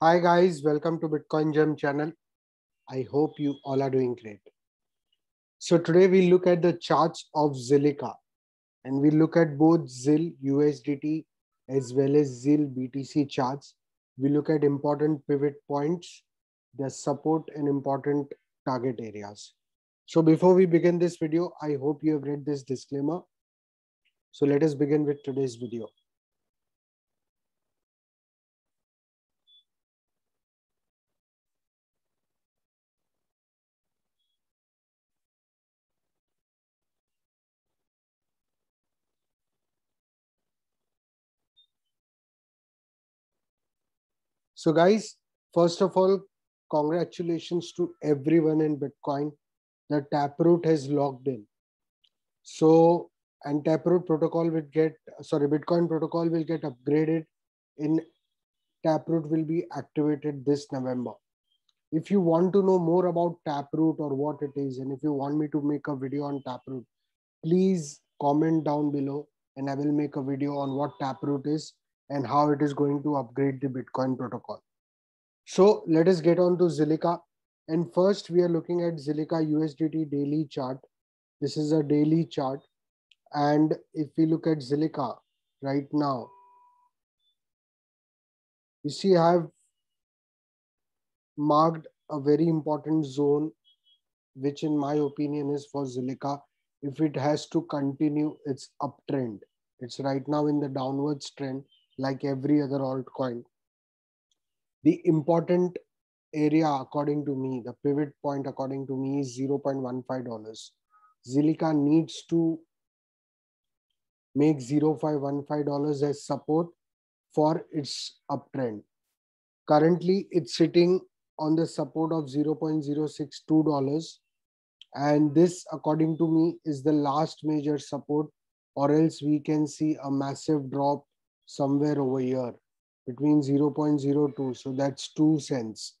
Hi guys, welcome to Bitcoin Gem channel. I hope you all are doing great. So today we look at the charts of Zilliqa and we look at both ZIL USDT as well as ZIL BTC charts. We look at important pivot points, their support and important target areas. So before we begin this video, I hope you have read this disclaimer. So let us begin with today's video. So guys, first of all, congratulations to everyone in Bitcoin. The Taproot has logged in. So, and Taproot protocol will get, Bitcoin protocol will get upgraded in Taproot will be activated this November. If you want to know more about Taproot or what it is, and if you want me to make a video on Taproot, please comment down below and I will make a video on what Taproot is and how it is going to upgrade the Bitcoin protocol. So let us get on to Zilliqa. And first we are looking at Zilliqa USDT daily chart. This is a daily chart. And if we look at Zilliqa right now, you see I have marked a very important zone, which in my opinion is for Zilliqa. If it has to continue its uptrend, it's right now in the downwards trend like every other altcoin. The important area according to me, the pivot point according to me is $0.15. Zilliqa needs to make $0.515 as support for its uptrend. Currently, it's sitting on the support of $0.062. And this, according to me, is the last major support, or else we can see a massive drop somewhere over here between 0.02. So that's 2 cents.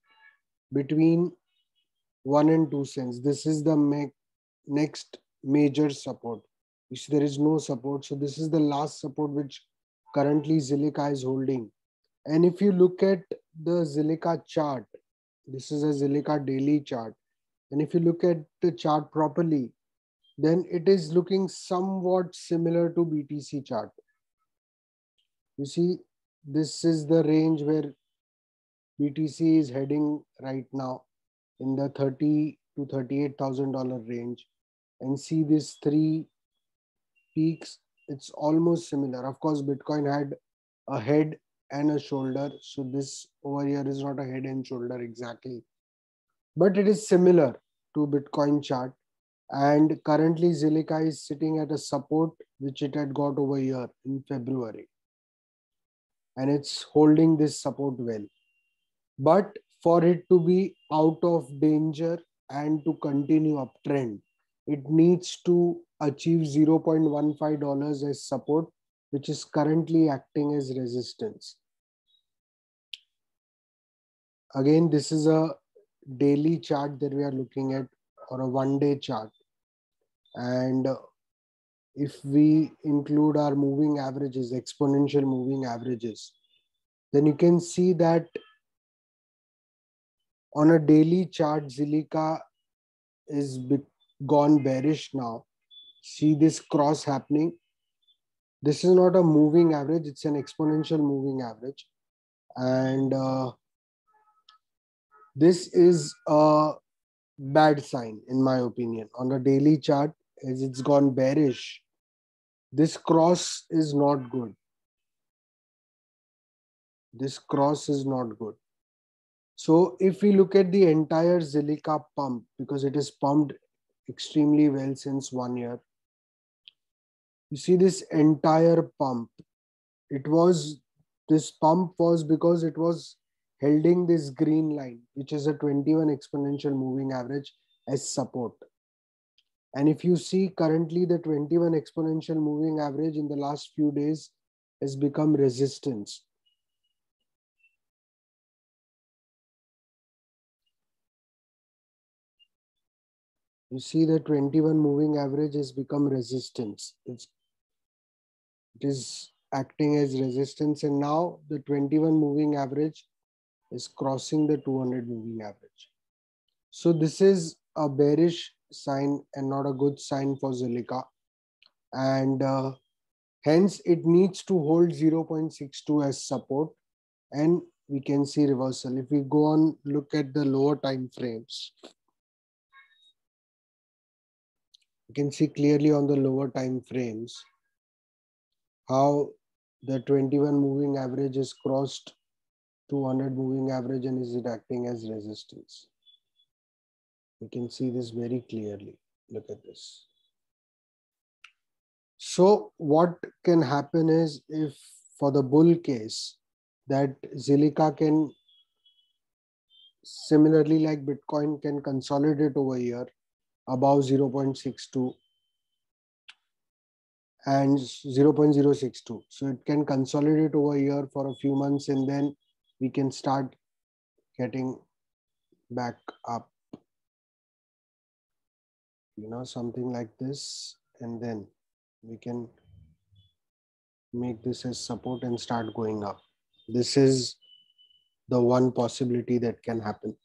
Between 1 and 2 cents. This is the next major support. You see, there is no support. So this is the last support which currently Zilliqa is holding. And if you look at the Zilliqa chart, this is a Zilliqa daily chart. And if you look at the chart properly, then it is looking somewhat similar to BTC chart. You see, this is the range where BTC is heading right now in the $30,000 to $38,000 range. And see these three peaks, it's almost similar. Of course, Bitcoin had a head and a shoulder. So this over here is not a head and shoulder exactly, but it is similar to Bitcoin chart. And currently Zilliqa is sitting at a support which it had got over here in February. And it's holding this support well. But for it to be out of danger and to continue uptrend, it needs to achieve $0.15 as support, which is currently acting as resistance. Again, this is a daily chart that we are looking at, or a 1-day chart. And if we include our moving averages, exponential moving averages, then you can see that on a daily chart, Zilliqa is gone bearish now. See this cross happening. This is not a moving average, it's an exponential moving average. And this is a bad sign in my opinion. On a daily chart, as it's gone bearish, this cross is not good. This cross is not good. So if we look at the entire Zilliqa pump, because it is pumped extremely well since 1 year, you see this entire pump. This pump was because it was holding this green line, which is a 21 exponential moving average as support. And if you see currently the 21 exponential moving average in the last few days has become resistance. You see the 21 moving average has become resistance. It is acting as resistance, and now the 21 moving average is crossing the 200 moving average. So this is a bearish sign and not a good sign for Zilliqa. And hence it needs to hold 0.62 as support, and we can see reversal. If we go on, look at the lower time frames, you can see clearly on the lower time frames how the 21 moving average has crossed 200 moving average and is acting as resistance. We can see this very clearly. Look at this. So what can happen is, if for the bull case, that Zilliqa can, similarly like Bitcoin, can consolidate over here above 0.62 and 0.062. So it can consolidate over here for a few months, and then we can start getting back up, something like this, and then we can make this as support and start going up. This is the one possibility that can happen.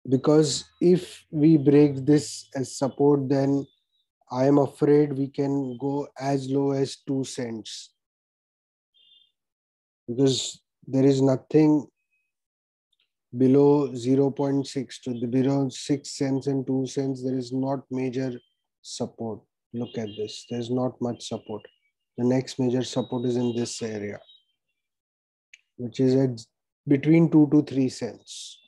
Because if we break this as support, then I am afraid we can go as low as 2 cents, because there is nothing below 0.6 to the below 6 cents and 2 cents. There is not major support. Look at this. There's not much support. The next major support is in this area, which is at between 2 to 3 cents.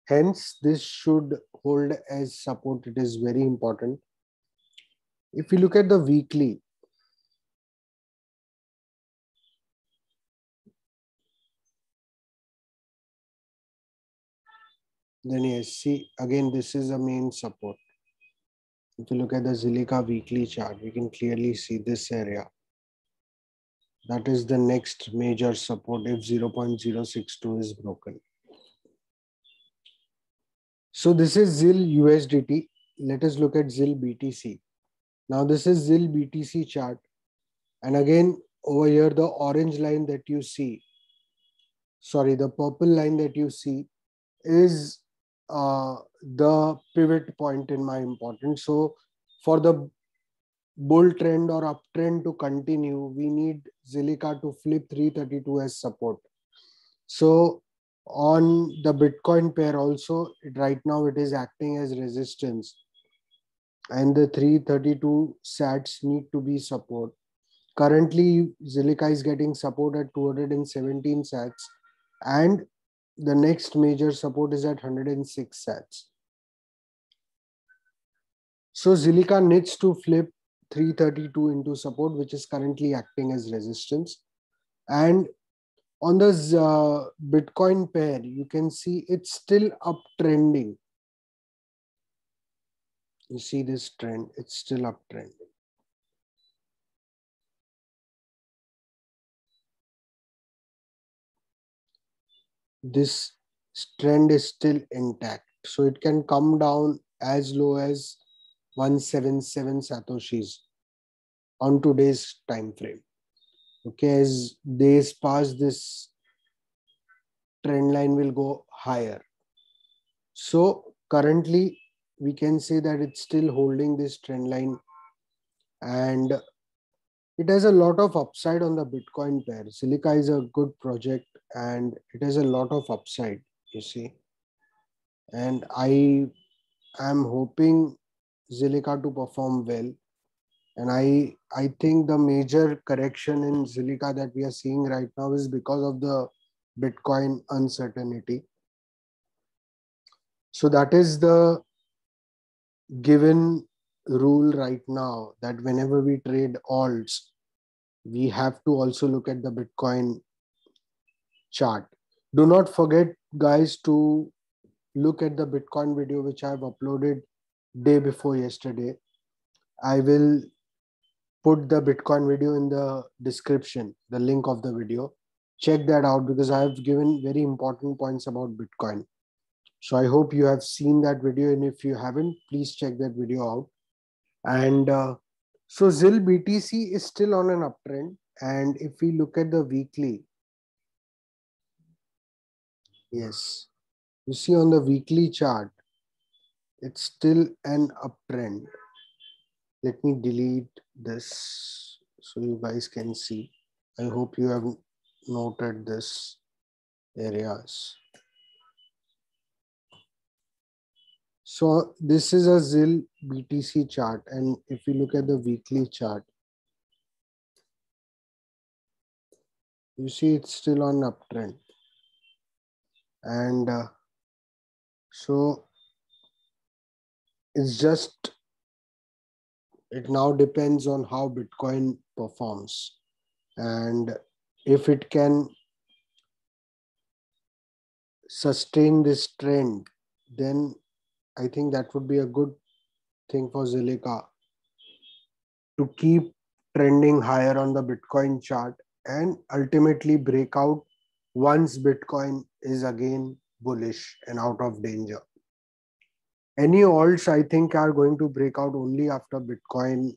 Hence, this should hold as support. It is very important. If you look at the weekly, then yes, see, again, this is a main support. If you look at the Zilliqa weekly chart, we can clearly see this area. That is the next major support if 0.062 is broken. So this is ZIL USDT. Let us look at ZIL BTC. Now this is ZIL BTC chart. And again, over here, the orange line that you see, sorry, the purple line that you see is the pivot point in my importance. So for the bull trend or uptrend to continue, we need Zilliqa to flip 332 as support. So on the Bitcoin pair also, right now it is acting as resistance, and the 332 sats need to be support. Currently, Zilliqa is getting support at 217 sats, and the next major support is at 106 sats. So Zilliqa needs to flip 332 into support, which is currently acting as resistance. And on the Bitcoin pair, you can see it's still uptrending. You see this trend, it's still uptrending. This trend is still intact. So it can come down as low as 177 Satoshis on today's time frame. Okay, as days pass, this trend line will go higher. So currently, we can say that it's still holding this trend line, and it has a lot of upside on the Bitcoin pair. Zilliqa is a good project and it has a lot of upside, you see. And I am hoping Zilliqa to perform well. And I think the major correction in Zilliqa that we are seeing right now is because of the Bitcoin uncertainty. So that is the given rule right now, that whenever we trade alts, we have to also look at the Bitcoin chart. Do not forget, guys, to look at the Bitcoin video which I have uploaded day before yesterday. I will put the Bitcoin video in the description, the link of the video. Check that out, because I have given very important points about Bitcoin. So I hope you have seen that video, and if you haven't, please check that video out. And so ZIL BTC is still on an uptrend. And if we look at the weekly, yes, you see on the weekly chart, it's still an uptrend. Let me delete this so you guys can see. I hope you have noted this areas. So this is a ZIL BTC chart, and if you look at the weekly chart, you see it's still on uptrend. And so it's just, it now depends on how Bitcoin performs. And if it can sustain this trend, then I think that would be a good thing for Zilliqa to keep trending higher on the Bitcoin chart and ultimately break out once Bitcoin is again bullish and out of danger. Any alts, I think, are going to break out only after Bitcoin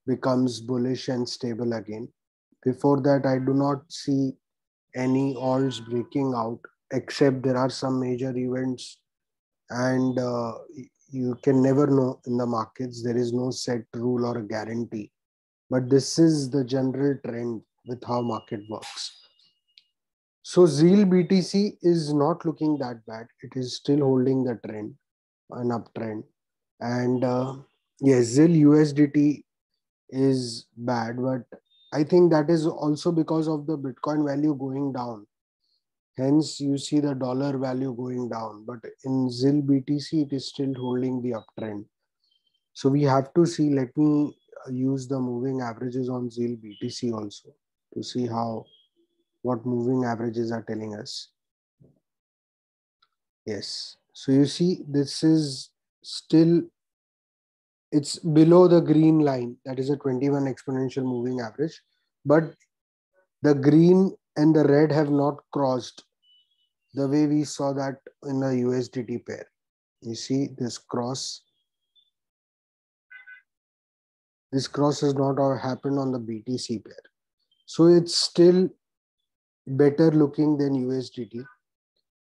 becomes bullish and stable again. Before that, I do not see any alts breaking out, except there are some major events, and you can never know in the markets. There is no set rule or a guarantee, but this is the general trend with how market works. So ZIL BTC is not looking that bad. It is still holding the trend, an uptrend. And yes, ZIL USDT is bad, but I think that is also because of the Bitcoin value going down. Hence, you see the dollar value going down. But in ZIL BTC, it is still holding the uptrend. So we have to see. Let me use the moving averages on ZIL BTC also to see what moving averages are telling us. Yes. So you see, this is still, it's below the green line. That is a 21 exponential moving average. But the green and the red have not crossed the way we saw that in the USDT pair. You see this cross. This cross has not happened on the BTC pair. So it's still better looking than USDT.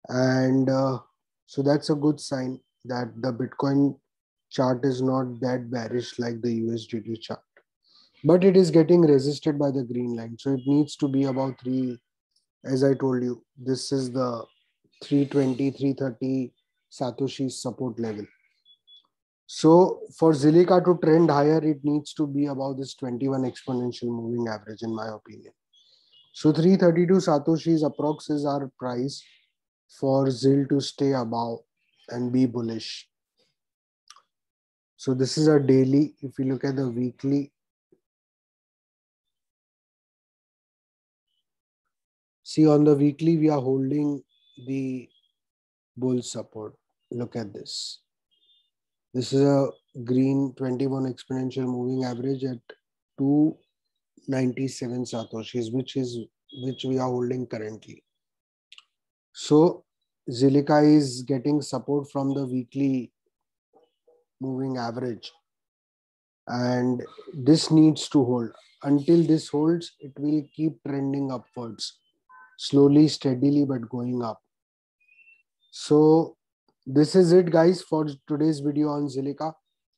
And so that's a good sign that the Bitcoin chart is not that bearish like the USDT chart. But it is getting resisted by the green line. So it needs to be about 3, as I told you, this is the 320, 330 Satoshi support level. So for Zilliqa to trend higher, it needs to be about this 21 exponential moving average, in my opinion. So 332 Satoshis approx is our price for ZIL to stay above and be bullish. So this is a daily. If you look at the weekly, see on the weekly, we are holding the bull support. Look at this. This is a green 21 exponential moving average at 297 Satoshis, which we are holding currently. So Zilliqa is getting support from the weekly moving average, and this needs to hold. Until this holds, it will keep trending upwards, slowly, steadily, but going up. So this is it, guys, for today's video on Zilliqa.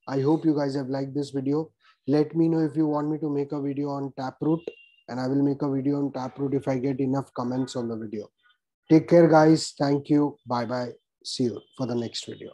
I hope you guys have liked this video. Let me know if you want me to make a video on Taproot, and I will make a video on Taproot if I get enough comments on the video. Take care, guys. Thank you. Bye-bye. See you for the next video.